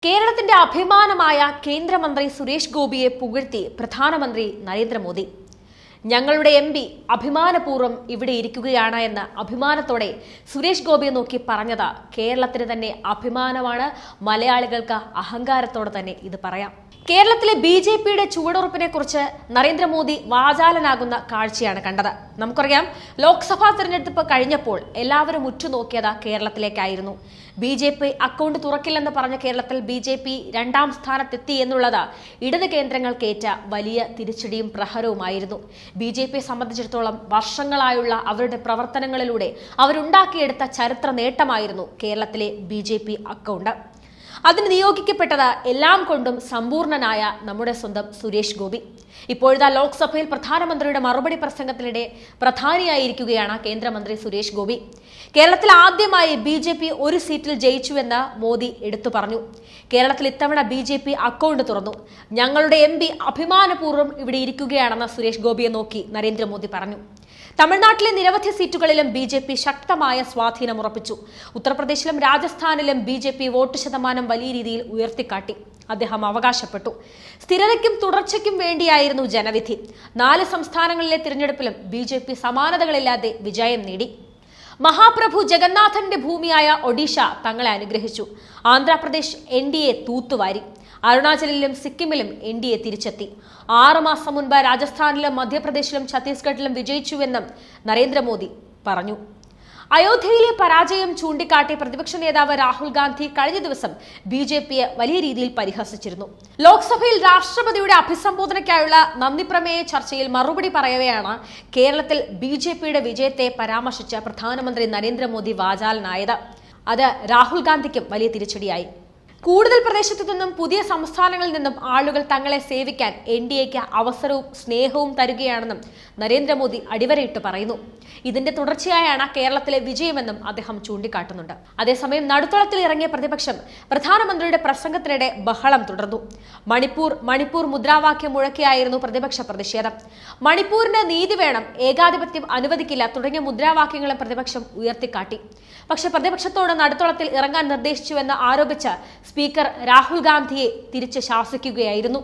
കേരളത്തിന്റെ അഭിമാനമായ കേന്ദ്രമന്ത്രി സുരേഷ് ഗോപിയെ പുകഴ്ത്തി പ്രധാനമന്ത്രി നരേന്ദ്രമോദി. ഞങ്ങളുടെ എംപി അഭിമാനപൂർവ്വം ഇവിടെ ഇരിക്കുകയാണ് എന്ന് അഭിമാനത്തോടെ സുരേഷ് ഗോപിയെ നോക്കി പറഞ്ഞത് കേരളത്തിന് തന്നെ അഭിമാനമാണ്. മലയാളികൾക്ക് അഹങ്കാരത്തോടെ തന്നെ ഇത് പറയാം. കേരളത്തിലെ ബി.ജെ.പിയുടെ ചുവടുറപ്പിനെ കുറിച്ച് നരേന്ദ്രമോദി വാചാലനാകുന്ന കാഴ്ചയാണ് കണ്ടത്. നമുക്കറിയാം, ലോക്സഭാ തെരഞ്ഞെടുപ്പ് കഴിഞ്ഞപ്പോൾ എല്ലാവരും ഉറ്റുനോക്കിയത് കേരളത്തിലേക്കായിരുന്നു. ബി.ജെ.പി അക്കൗണ്ട് തുറക്കില്ലെന്ന് പറഞ്ഞ കേരളത്തിൽ ബി.ജെ.പി 2ാം സ്ഥാനത്തെത്തി എന്നുള്ളത് ഇടത് കേന്ദ്രങ്ങൾക്കേറ്റ വലിയ തിരിച്ചടിയും പ്രഹരവുമായിരുന്നു. ബി.ജെ.പിയെ സംബന്ധിച്ചിടത്തോളം വർഷങ്ങളായുള്ള അവരുടെ പ്രവർത്തനങ്ങളിലൂടെ അവരുണ്ടാക്കിയെടുത്ത ചരിത്ര നേട്ടമായിരുന്നു കേരളത്തിലെ ബി.ജെ.പി അക്കൗണ്ട്. അതിന് നിയോഗിക്കപ്പെട്ടത് എല്ലാം കൊണ്ടും സമ്പൂർണനായ നമ്മുടെ സ്വന്തം സുരേഷ് ഗോപി. ഇപ്പോഴത്തെ ലോക്സഭയിൽ പ്രധാനമന്ത്രിയുടെ മറുപടി പ്രസംഗത്തിനിടെ പ്രധാനിയായിരിക്കുകയാണ് കേന്ദ്രമന്ത്രി സുരേഷ് ഗോപി. കേരളത്തിൽ ആദ്യമായി ബി.ജെ.പി ഒരു സീറ്റിൽ ജയിച്ചുവെന്ന് മോദി എടുത്തു പറഞ്ഞു. കേരളത്തിൽ ഇത്തവണ ബി.ജെ.പി അക്കൗണ്ട് തുറന്നു. ഞങ്ങളുടെ എംപി അഭിമാനപൂർവ്വം ഇവിടെ ഇരിക്കുകയാണെന്ന് സുരേഷ് ഗോപിയെ നോക്കി നരേന്ദ്രമോദി പറഞ്ഞു. തമിഴ്നാട്ടിലെ നിരവധി സീറ്റുകളിലും ബി.ജെ.പി ശക്തമായ സ്വാധീനം ഉറപ്പിച്ചു. ഉത്തർപ്രദേശിലും രാജസ്ഥാനിലും ബി.ജെ.പി വോട്ട് ശതമാനം വലിയ രീതിയിൽ ഉയർത്തിക്കാട്ടി. അദ്ദേഹം അവകാശപ്പെട്ടു, സ്ഥിരതയ്ക്കും തുടർച്ചയ്ക്കും വേണ്ടിയായിരുന്നു ജനവിധി. 4 സംസ്ഥാനങ്ങളിലെ തിരഞ്ഞെടുപ്പിലും ബി.ജെ.പി സമാനതകളില്ലാതെ വിജയം നേടി. മഹാപ്രഭു ജഗന്നാഥന്റെ ഭൂമിയായ ഒഡീഷ തങ്ങളെ അനുഗ്രഹിച്ചു. ആന്ധ്രാപ്രദേശ് എൻ.ഡി.എ തൂത്തുവാരി. അരുണാചലിലും സിക്കിമിലും എൻ.ഡി.എ തിരിച്ചെത്തി. 6 മാസം മുൻപ് രാജസ്ഥാനിലും മധ്യപ്രദേശിലും ഛത്തീസ്ഗഡിലും വിജയിച്ചുവെന്നും നരേന്ദ്രമോദി പറഞ്ഞു. അയോധ്യയിലെ പരാജയം ചൂണ്ടിക്കാട്ടി പ്രതിപക്ഷ നേതാവ് രാഹുൽ ഗാന്ധി കഴിഞ്ഞ ദിവസം ബി.ജെ.പിയെ വലിയ രീതിയിൽ പരിഹസിച്ചിരുന്നു. ലോക്സഭയിൽ രാഷ്ട്രപതിയുടെ അഭിസംബോധനയ്ക്കായുള്ള നന്ദിപ്രമേയ ചർച്ചയിൽ മറുപടി പറയവെയാണ് കേരളത്തിൽ ബി.ജെ.പിയുടെ വിജയത്തെ പരാമർശിച്ച് പ്രധാനമന്ത്രി നരേന്ദ്രമോദി വാചാലനായത്. അത് രാഹുൽ ഗാന്ധിക്കും വലിയ തിരിച്ചടിയായി. കൂടുതൽ പ്രദേശത്തു നിന്നും പുതിയ സംസ്ഥാനങ്ങളിൽ നിന്നും ആളുകൾ തങ്ങളെ സേവിക്കാൻ എൻ.ഡി.എക്ക് അവസരവും സ്നേഹവും തരുകയാണെന്നും നരേന്ദ്രമോദി അടിവരയിട്ട് പറയുന്നു. ഇതിന്റെ തുടർച്ചയായാണ് കേരളത്തിലെ വിജയമെന്നും അദ്ദേഹം ചൂണ്ടിക്കാട്ടുന്നുണ്ട്. അതേസമയം നടുത്തളത്തിൽ ഇറങ്ങിയ പ്രതിപക്ഷം പ്രധാനമന്ത്രിയുടെ പ്രസംഗത്തിനിടെ ബഹളം തുടർന്നു. മണിപ്പൂർ മുദ്രാവാക്യം മുഴക്കിയായിരുന്നു പ്രതിപക്ഷ പ്രതിഷേധം. മണിപ്പൂരിന് നീതി വേണം, ഏകാധിപത്യം അനുവദിക്കില്ല തുടങ്ങിയ മുദ്രാവാക്യങ്ങളും പ്രതിപക്ഷം ഉയർത്തിക്കാട്ടി. പക്ഷെ പ്രതിപക്ഷത്തോട് നടുത്തളത്തിൽ ഇറങ്ങാൻ നിർദ്ദേശിച്ചുവെന്ന് ആരോപിച്ച് സ്പീക്കർ രാഹുൽ ഗാന്ധിയെ തിരിച്ച് ശാസിക്കുകയായിരുന്നു.